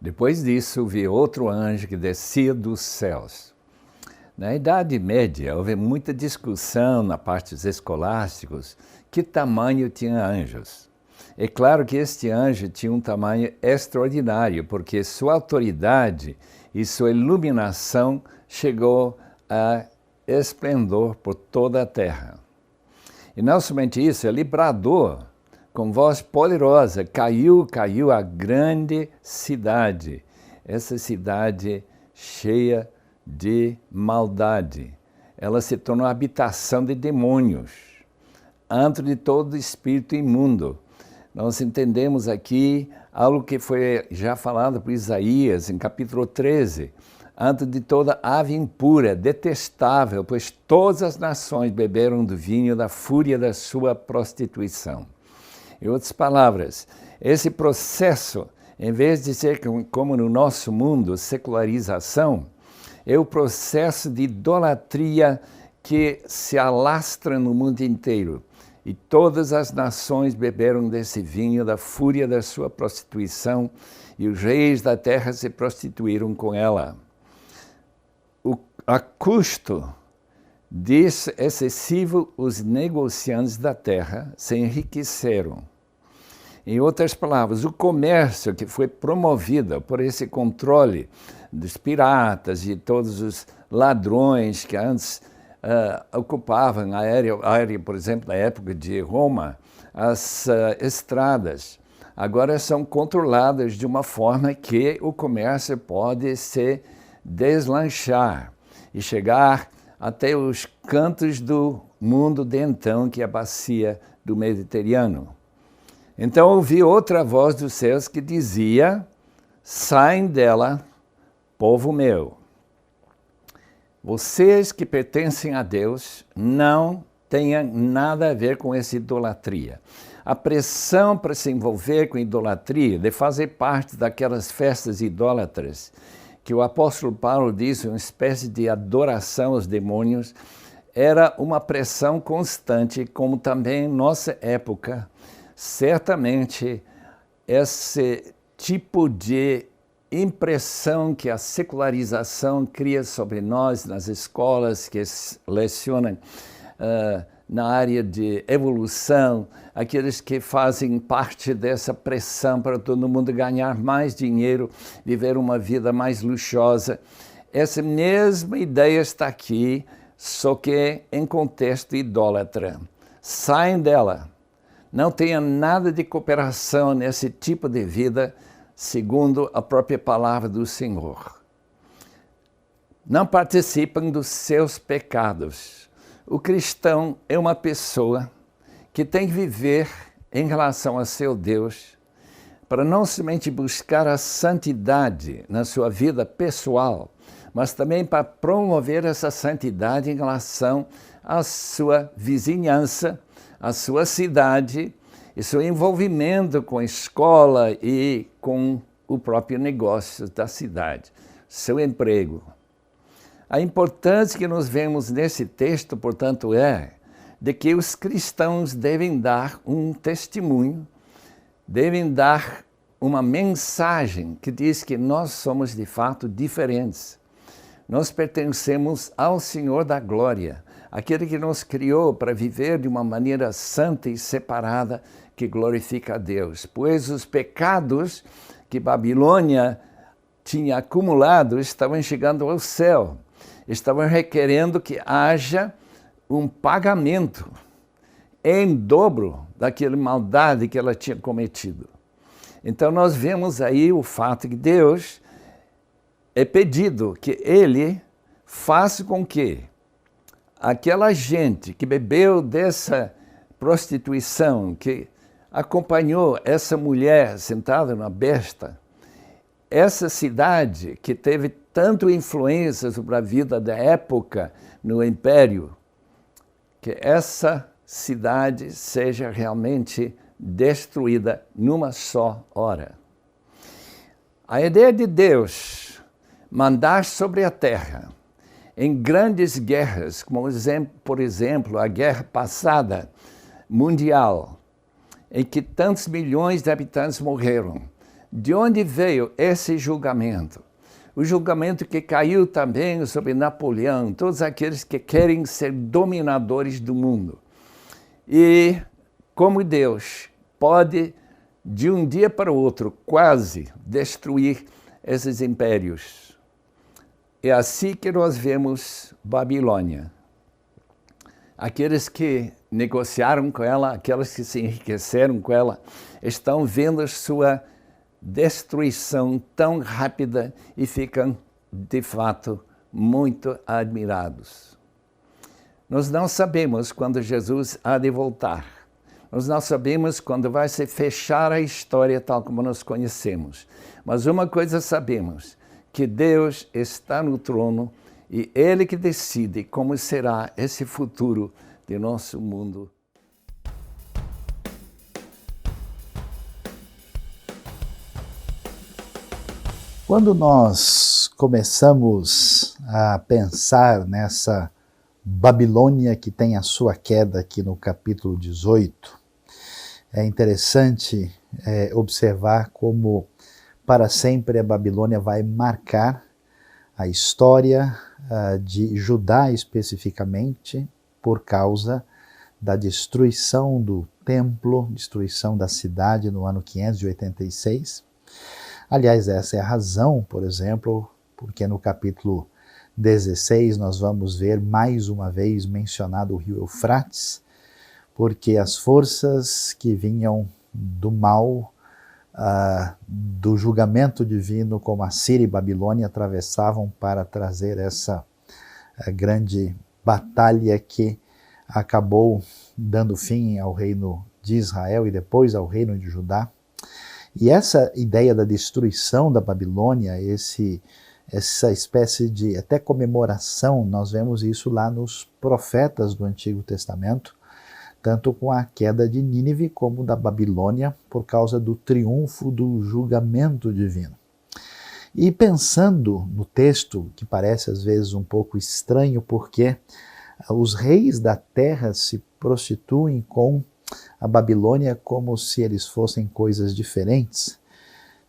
Depois disso, vi outro anjo que descia dos céus. Na Idade Média, houve muita discussão na parte dos escolásticos que tamanho tinha anjos. É claro que este anjo tinha um tamanho extraordinário, porque sua autoridade e sua iluminação chegou a esplendor por toda a terra. E não somente isso, ele bradou com voz poderosa, caiu a grande cidade, essa cidade cheia de maldade. Ela se tornou habitação de demônios, antro de todo espírito imundo. Nós entendemos aqui algo que foi já falado por Isaías, em capítulo 13, antro de toda ave impura, detestável, pois todas as nações beberam do vinho da fúria da sua prostituição. Em outras palavras, esse processo, em vez de ser como no nosso mundo, secularização, é o processo de idolatria que se alastra no mundo inteiro. E todas as nações beberam desse vinho da fúria da sua prostituição, e os reis da terra se prostituíram com ela. A custo disso excessivo, os negociantes da terra se enriqueceram. Em outras palavras, o comércio que foi promovido por esse controle dos piratas e todos os ladrões que antes ocupavam a área, por exemplo, na época de Roma, as estradas, agora são controladas de uma forma que o comércio pode se deslanchar e chegar até os cantos do mundo de então, que é a bacia do Mediterrâneo. Então ouvi outra voz dos céus que dizia: saem dela, povo meu. Vocês que pertencem a Deus não tenham nada a ver com essa idolatria. A pressão para se envolver com idolatria, de fazer parte daquelas festas idólatras, que o apóstolo Paulo diz, uma espécie de adoração aos demônios, era uma pressão constante, como também em nossa época. Certamente, esse tipo de impressão que a secularização cria sobre nós nas escolas que lecionam na área de evolução, aqueles que fazem parte dessa pressão para todo mundo ganhar mais dinheiro, viver uma vida mais luxuosa. Essa mesma ideia está aqui, só que em contexto idólatra. Saem dela. Não tenham nada de cooperação nesse tipo de vida, segundo a própria palavra do Senhor. Não participam dos seus pecados. O cristão é uma pessoa que tem que viver em relação a seu Deus para não somente buscar a santidade na sua vida pessoal, mas também para promover essa santidade em relação à sua vizinhança, à sua cidade e seu envolvimento com a escola e com o próprio negócio da cidade, seu emprego. A importância que nós vemos nesse texto, portanto, é de que os cristãos devem dar um testemunho, devem dar uma mensagem que diz que nós somos de fato diferentes. Nós pertencemos ao Senhor da glória, aquele que nos criou para viver de uma maneira santa e separada que glorifica a Deus. Pois os pecados que Babilônia tinha acumulado estavam chegando ao céu, estavam requerendo que haja um pagamento em dobro daquela maldade que ela tinha cometido. Então nós vemos aí o fato que Deus é pedido que Ele faça com que aquela gente que bebeu dessa prostituição, que acompanhou essa mulher sentada na besta, essa cidade que teve tanto influência sobre a vida da época no Império, que essa cidade seja realmente destruída numa só hora. A ideia de Deus mandar sobre a terra, em grandes guerras, como por exemplo a guerra passada mundial, em que tantos milhões de habitantes morreram, de onde veio esse julgamento? O julgamento que caiu também sobre Napoleão, todos aqueles que querem ser dominadores do mundo. E como Deus pode, de um dia para o outro, quase destruir esses impérios. É assim que nós vemos Babilônia. Aqueles que negociaram com ela, aqueles que se enriqueceram com ela, estão vendo sua destruição tão rápida e ficam, de fato, muito admirados. Nós não sabemos quando Jesus há de voltar. Nós não sabemos quando vai se fechar a história tal como nós conhecemos. Mas uma coisa sabemos, que Deus está no trono e Ele que decide como será esse futuro de nosso mundo. Quando nós começamos a pensar nessa Babilônia que tem a sua queda aqui no capítulo 18, é interessante observar como para sempre a Babilônia vai marcar a história de Judá especificamente por causa da destruição do templo, destruição da cidade no ano 586. Aliás, essa é a razão, por exemplo, porque no capítulo 16 nós vamos ver mais uma vez mencionado o rio Eufrates, porque as forças que vinham do mal, do julgamento divino, como Assíria e Babilônia, atravessavam para trazer essa grande batalha que acabou dando fim ao reino de Israel e depois ao reino de Judá. E essa ideia da destruição da Babilônia, essa espécie de até comemoração, nós vemos isso lá nos profetas do Antigo Testamento, tanto com a queda de Nínive como da Babilônia, por causa do triunfo do julgamento divino. E pensando no texto, que parece às vezes um pouco estranho, porque os reis da terra se prostituem com a Babilônia como se eles fossem coisas diferentes.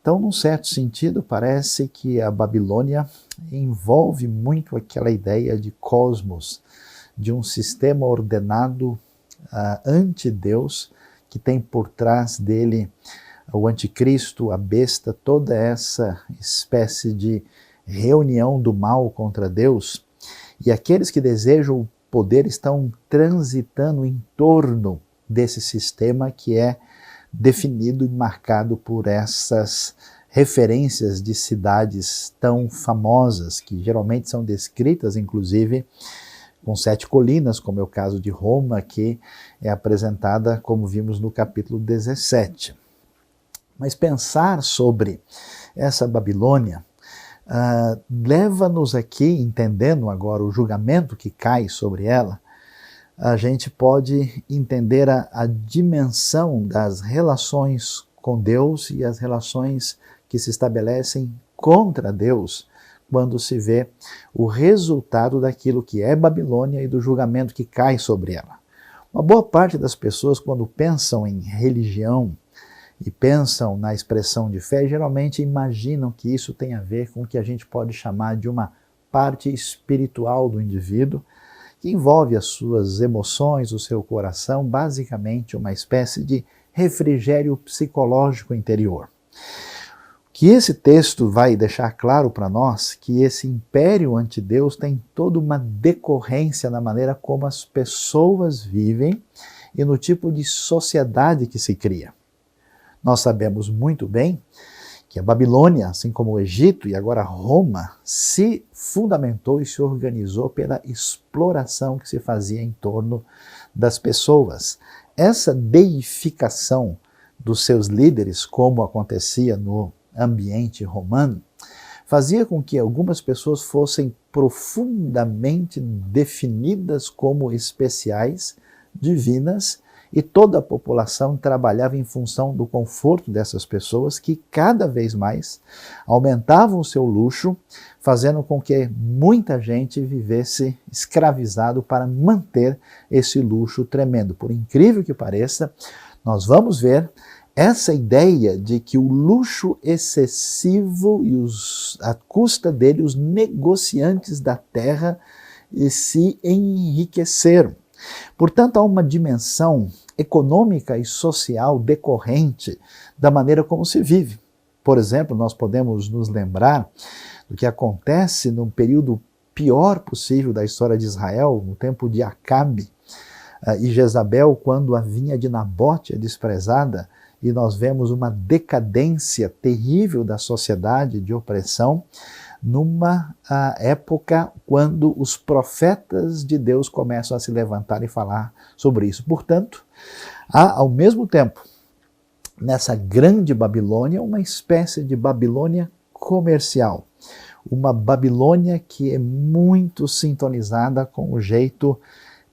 Então, num certo sentido, parece que a Babilônia envolve muito aquela ideia de cosmos, de um sistema ordenado ante Deus, que tem por trás dele o anticristo, a besta, toda essa espécie de reunião do mal contra Deus. E aqueles que desejam o poder estão transitando em torno desse sistema que é definido e marcado por essas referências de cidades tão famosas, que geralmente são descritas, inclusive, com 7 colinas, como é o caso de Roma, que é apresentada, como vimos no capítulo 17. Mas pensar sobre essa Babilônia leva-nos aqui, entendendo agora o julgamento que cai sobre ela, a gente pode entender a dimensão das relações com Deus e as relações que se estabelecem contra Deus, quando se vê o resultado daquilo que é Babilônia e do julgamento que cai sobre ela. Uma boa parte das pessoas, quando pensam em religião e pensam na expressão de fé, geralmente imaginam que isso tem a ver com o que a gente pode chamar de uma parte espiritual do indivíduo, que envolve as suas emoções, o seu coração, basicamente uma espécie de refrigério psicológico interior. Que esse texto vai deixar claro para nós que esse império ante Deus tem toda uma decorrência na maneira como as pessoas vivem e no tipo de sociedade que se cria. Nós sabemos muito bem que a Babilônia, assim como o Egito e agora Roma, se fundamentou e se organizou pela exploração que se fazia em torno das pessoas. Essa deificação dos seus líderes, como acontecia no ambiente romano, fazia com que algumas pessoas fossem profundamente definidas como especiais, divinas, e toda a população trabalhava em função do conforto dessas pessoas, que cada vez mais aumentavam o seu luxo, fazendo com que muita gente vivesse escravizado para manter esse luxo tremendo. Por incrível que pareça, nós vamos ver essa ideia de que o luxo excessivo e a custa dele, os negociantes da terra se enriqueceram. Portanto, há uma dimensão econômica e social decorrente da maneira como se vive. Por exemplo, nós podemos nos lembrar do que acontece no período pior possível da história de Israel, no tempo de Acabe e Jezabel, quando a vinha de Nabote é desprezada, e nós vemos uma decadência terrível da sociedade de opressão, numa época quando os profetas de Deus começam a se levantar e falar sobre isso. Portanto, há ao mesmo tempo, nessa grande Babilônia, uma espécie de Babilônia comercial, uma Babilônia que é muito sintonizada com o jeito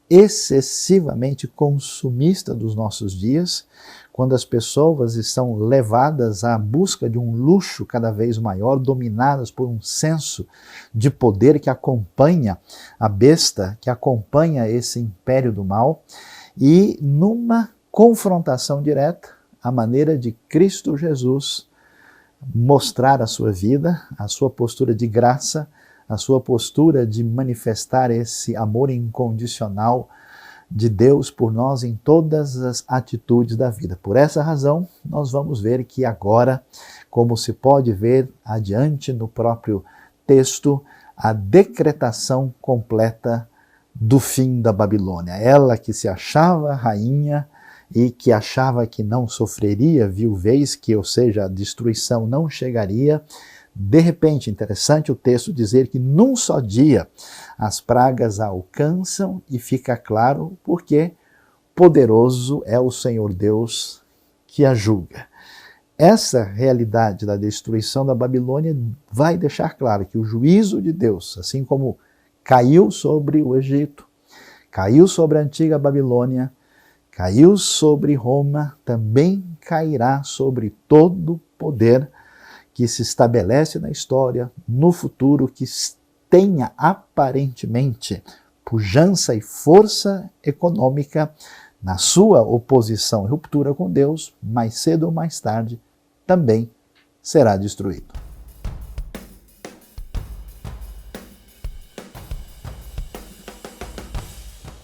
excessivamente consumista dos nossos dias, quando as pessoas estão levadas à busca de um luxo cada vez maior, dominadas por um senso de poder que acompanha a besta, que acompanha esse império do mal, e numa confrontação direta, a maneira de Cristo Jesus mostrar a sua vida, a sua postura de graça, a sua postura de manifestar esse amor incondicional de Deus por nós em todas as atitudes da vida. Por essa razão, nós vamos ver que agora, como se pode ver adiante no próprio texto, a decretação completa do fim da Babilônia. Ela que se achava rainha e que achava que não sofreria viuvez, que, ou seja, a destruição não chegaria. De repente, interessante o texto dizer que num só dia as pragas a alcançam e fica claro porque poderoso é o Senhor Deus que a julga. Essa realidade da destruição da Babilônia vai deixar claro que o juízo de Deus, assim como caiu sobre o Egito, caiu sobre a antiga Babilônia, caiu sobre Roma, também cairá sobre todo poder que se estabelece na história, no futuro, que tenha aparentemente pujança e força econômica na sua oposição e ruptura com Deus, mais cedo ou mais tarde, também será destruído.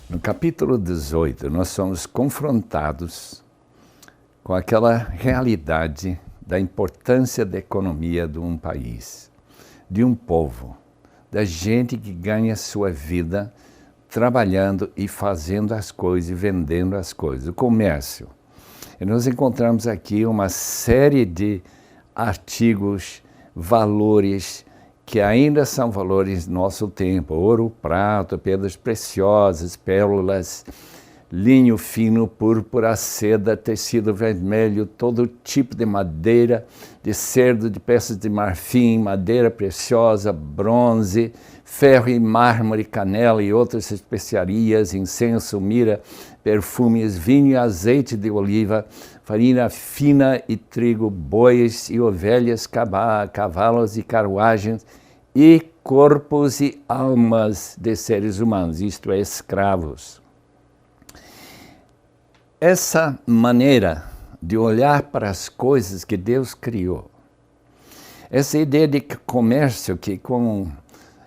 No capítulo 18, nós somos confrontados com aquela realidade da importância da economia de um país, de um povo, da gente que ganha sua vida trabalhando e fazendo as coisas e vendendo as coisas, o comércio. E nós encontramos aqui uma série de artigos, valores que ainda são valores do nosso tempo: ouro, prata, pedras preciosas, pérolas, linho fino, púrpura, seda, tecido vermelho, todo tipo de madeira, de cerdo, de peças de marfim, madeira preciosa, bronze, ferro e mármore, canela e outras especiarias, incenso, mirra, perfumes, vinho e azeite de oliva, farinha fina e trigo, bois e ovelhas, cavalos e carruagens, e corpos e almas de seres humanos, isto é, escravos. Essa maneira de olhar para as coisas que Deus criou, essa ideia de comércio que com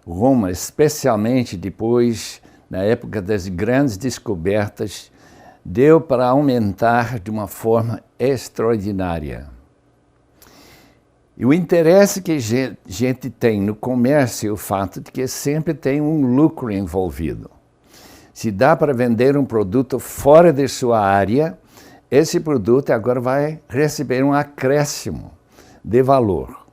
Roma, especialmente depois, na época das grandes descobertas, deu para aumentar de uma forma extraordinária. E o interesse que a gente tem no comércio é o fato de que sempre tem um lucro envolvido. Se dá para vender um produto fora de sua área, esse produto agora vai receber um acréscimo de valor.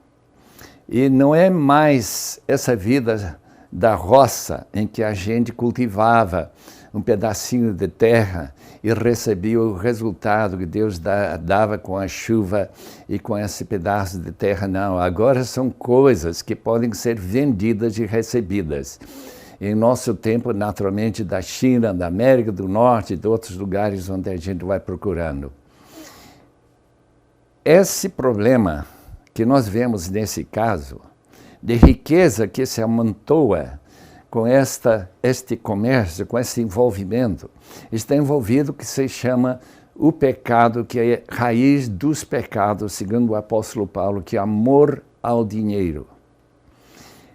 E não é mais essa vida da roça em que a gente cultivava um pedacinho de terra e recebia o resultado que Deus dava com a chuva e com esse pedaço de terra. Não, agora são coisas que podem ser vendidas e recebidas. Em nosso tempo, naturalmente, da China, da América do Norte e de outros lugares onde a gente vai procurando. Esse problema que nós vemos nesse caso, de riqueza que se amontoa com este comércio, com esse envolvimento, está envolvido o que se chama o pecado que é raiz dos pecados, segundo o apóstolo Paulo, que é amor ao dinheiro.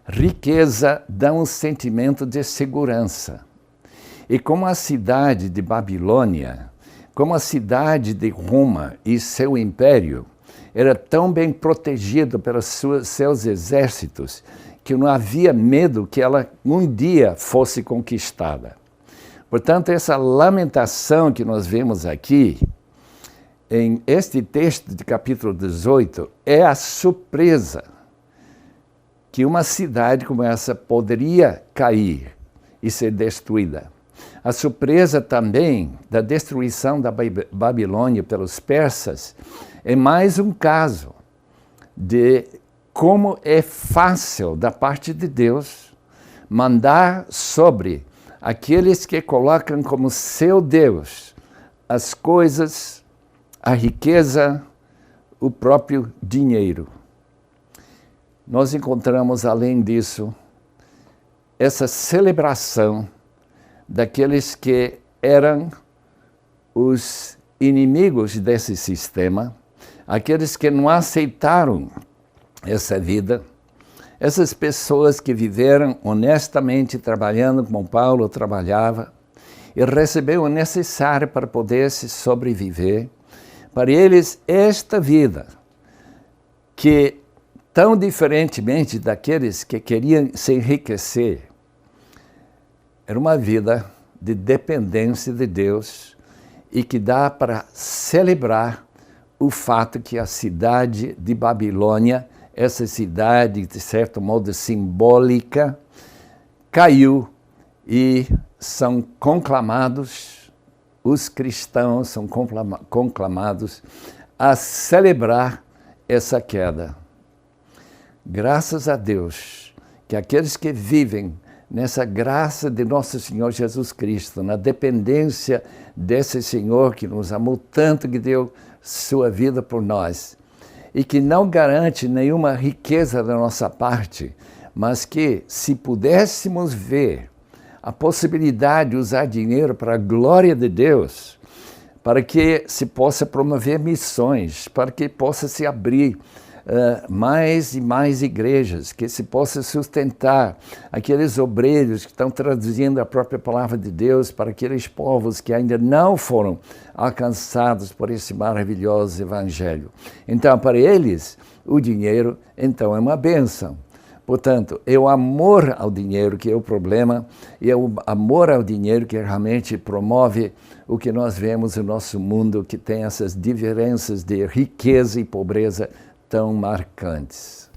Riqueza dá um sentimento de segurança. E como a cidade de Babilônia, como a cidade de Roma e seu império, era tão bem protegido pelos seus exércitos, que não havia medo que ela um dia fosse conquistada. Portanto, essa lamentação que nós vemos aqui, em este texto de capítulo 18, é a surpresa que uma cidade como essa poderia cair e ser destruída. A surpresa também da destruição da Babilônia pelos persas é mais um caso de como é fácil da parte de Deus mandar sobre aqueles que colocam como seu Deus as coisas, a riqueza, o próprio dinheiro. Nós encontramos, além disso, essa celebração daqueles que eram os inimigos desse sistema, aqueles que não aceitaram essa vida, essas pessoas que viveram honestamente trabalhando como Paulo trabalhava e recebeu o necessário para poder se sobreviver. Para eles, esta vida, que tão diferentemente daqueles que queriam se enriquecer, era uma vida de dependência de Deus e que dá para celebrar o fato que a cidade de Babilônia, essa cidade, de certo modo simbólica, caiu e são conclamados, os cristãos são conclamados a celebrar essa queda. Graças a Deus que aqueles que vivem nessa graça de nosso Senhor Jesus Cristo, na dependência desse Senhor que nos amou tanto, que deu sua vida por nós, e que não garante nenhuma riqueza da nossa parte, mas que, se pudéssemos ver a possibilidade de usar dinheiro para a glória de Deus, para que se possa promover missões, para que possa se abrir mais e mais igrejas, que se possa sustentar aqueles obreiros que estão traduzindo a própria palavra de Deus para aqueles povos que ainda não foram alcançados por esse maravilhoso evangelho. Então, para eles, o dinheiro, então, é uma bênção. Portanto, é o amor ao dinheiro que é o problema, e é o amor ao dinheiro que realmente promove o que nós vemos no nosso mundo, que tem essas diferenças de riqueza e pobreza tão marcantes.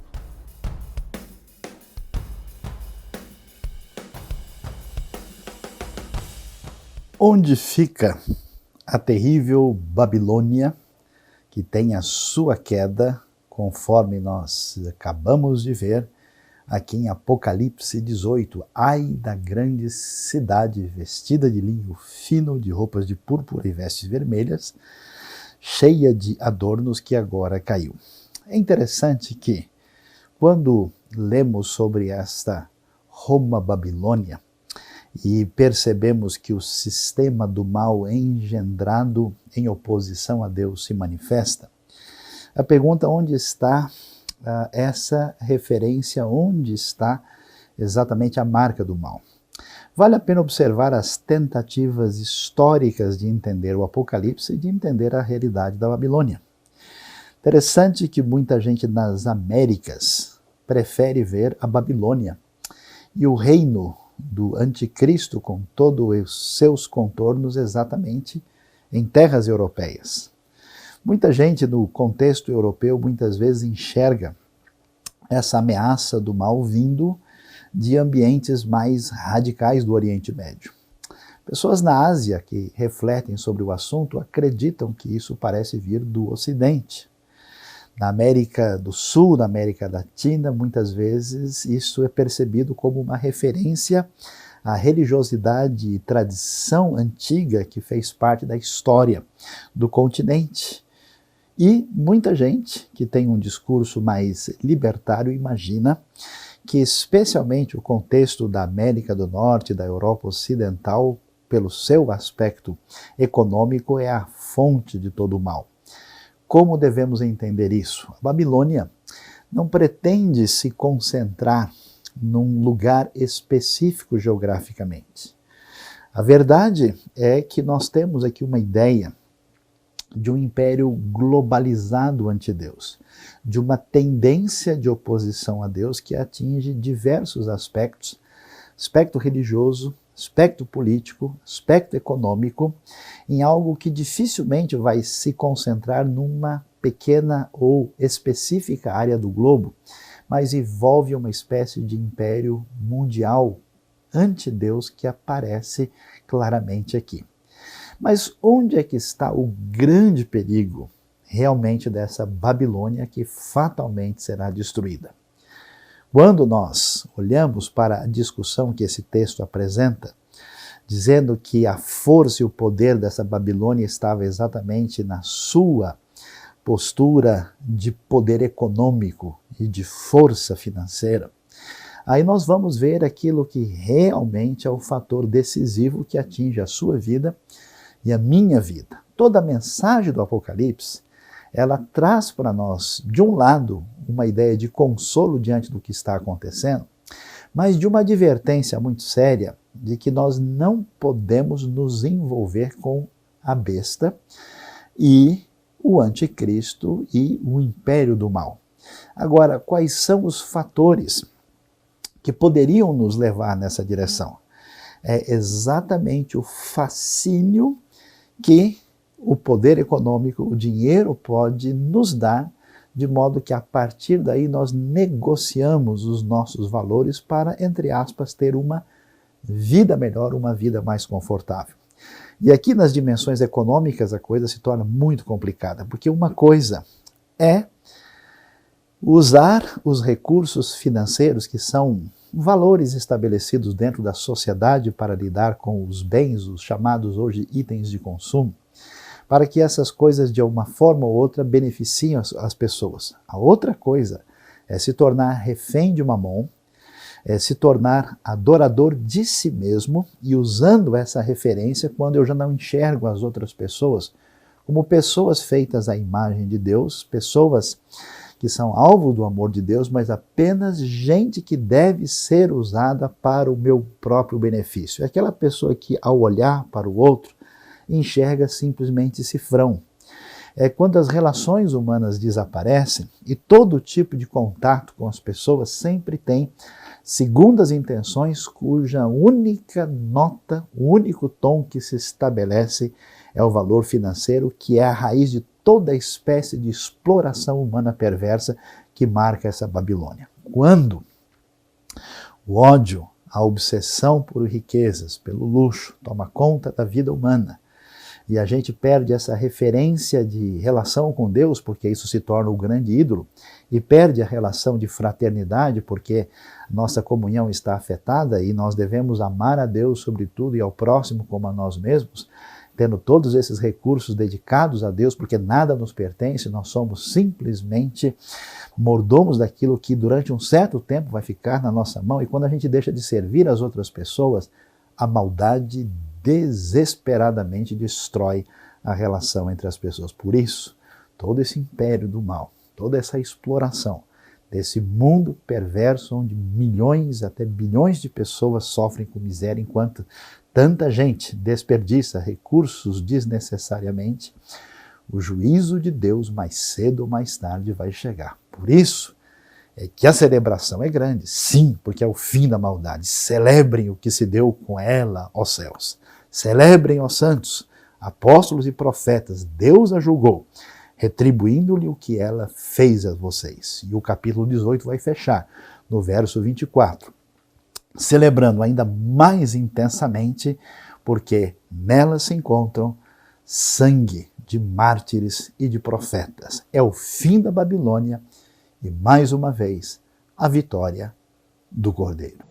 Onde fica a terrível Babilônia, que tem a sua queda, conforme nós acabamos de ver aqui em Apocalipse 18. Ai da grande cidade, vestida de linho fino, de roupas de púrpura e vestes vermelhas, cheia de adornos, que agora caiu. É interessante que, quando lemos sobre esta Roma-Babilônia e percebemos que o sistema do mal engendrado em oposição a Deus se manifesta, a pergunta: onde está essa referência, onde está exatamente a marca do mal? Vale a pena observar as tentativas históricas de entender o Apocalipse e de entender a realidade da Babilônia. Interessante que muita gente nas Américas prefere ver a Babilônia e o reino do anticristo com todos os seus contornos exatamente em terras europeias. Muita gente no contexto europeu muitas vezes enxerga essa ameaça do mal vindo de ambientes mais radicais do Oriente Médio. Pessoas na Ásia que refletem sobre o assunto acreditam que isso parece vir do Ocidente. Na América do Sul, na América Latina, muitas vezes isso é percebido como uma referência à religiosidade e tradição antiga que fez parte da história do continente. E muita gente que tem um discurso mais libertário imagina que especialmente o contexto da América do Norte, da Europa Ocidental, pelo seu aspecto econômico, é a fonte de todo o mal. Como devemos entender isso? A Babilônia não pretende se concentrar num lugar específico geograficamente. A verdade é que nós temos aqui uma ideia de um império globalizado ante Deus, de uma tendência de oposição a Deus que atinge diversos aspectos, aspecto religioso, aspecto político, aspecto econômico, em algo que dificilmente vai se concentrar numa pequena ou específica área do globo, mas envolve uma espécie de império mundial ante Deus que aparece claramente aqui. Mas onde é que está o grande perigo realmente dessa Babilônia que fatalmente será destruída? Quando nós olhamos para a discussão que esse texto apresenta, dizendo que a força e o poder dessa Babilônia estava exatamente na sua postura de poder econômico e de força financeira, aí nós vamos ver aquilo que realmente é o fator decisivo que atinge a sua vida e a minha vida. Toda a mensagem do Apocalipse, ela traz para nós, de um lado, uma ideia de consolo diante do que está acontecendo, mas de uma advertência muito séria de que nós não podemos nos envolver com a besta e o anticristo e o império do mal. Agora, quais são os fatores que poderiam nos levar nessa direção? É exatamente o fascínio que o poder econômico, o dinheiro pode nos dar, de modo que a partir daí nós negociamos os nossos valores para, entre aspas, ter uma vida melhor, uma vida mais confortável. E aqui nas dimensões econômicas a coisa se torna muito complicada, porque uma coisa é usar os recursos financeiros, que são valores estabelecidos dentro da sociedade para lidar com os bens, os chamados hoje itens de consumo, para que essas coisas de uma forma ou outra beneficiem as pessoas. A outra coisa é se tornar refém de Mamon, é se tornar adorador de si mesmo e usando essa referência quando eu já não enxergo as outras pessoas como pessoas feitas à imagem de Deus, pessoas que são alvo do amor de Deus, mas apenas gente que deve ser usada para o meu próprio benefício. É aquela pessoa que, ao olhar para o outro, enxerga simplesmente cifrão. É quando as relações humanas desaparecem e todo tipo de contato com as pessoas sempre tem segundas intenções cuja única nota, o único tom que se estabelece é o valor financeiro, que é a raiz de toda espécie de exploração humana perversa que marca essa Babilônia. Quando o ódio, a obsessão por riquezas, pelo luxo, toma conta da vida humana, e a gente perde essa referência de relação com Deus, porque isso se torna o grande ídolo, e perde a relação de fraternidade, porque nossa comunhão está afetada e nós devemos amar a Deus sobre tudo e ao próximo como a nós mesmos, tendo todos esses recursos dedicados a Deus, porque nada nos pertence, nós somos simplesmente mordomos daquilo que durante um certo tempo vai ficar na nossa mão, e quando a gente deixa de servir as outras pessoas, a maldade desesperadamente destrói a relação entre as pessoas. Por isso, todo esse império do mal, toda essa exploração desse mundo perverso onde milhões, até bilhões de pessoas sofrem com miséria, enquanto tanta gente desperdiça recursos desnecessariamente, o juízo de Deus mais cedo ou mais tarde vai chegar. Por isso é que a celebração é grande, sim, porque é o fim da maldade. Celebrem o que se deu com ela, ó céus. Celebrem, ó santos, apóstolos e profetas, Deus a julgou, retribuindo-lhe o que ela fez a vocês. E o capítulo 18 vai fechar no verso 24, celebrando ainda mais intensamente, porque nela se encontram sangue de mártires e de profetas. É o fim da Babilônia e, mais uma vez, a vitória do Cordeiro.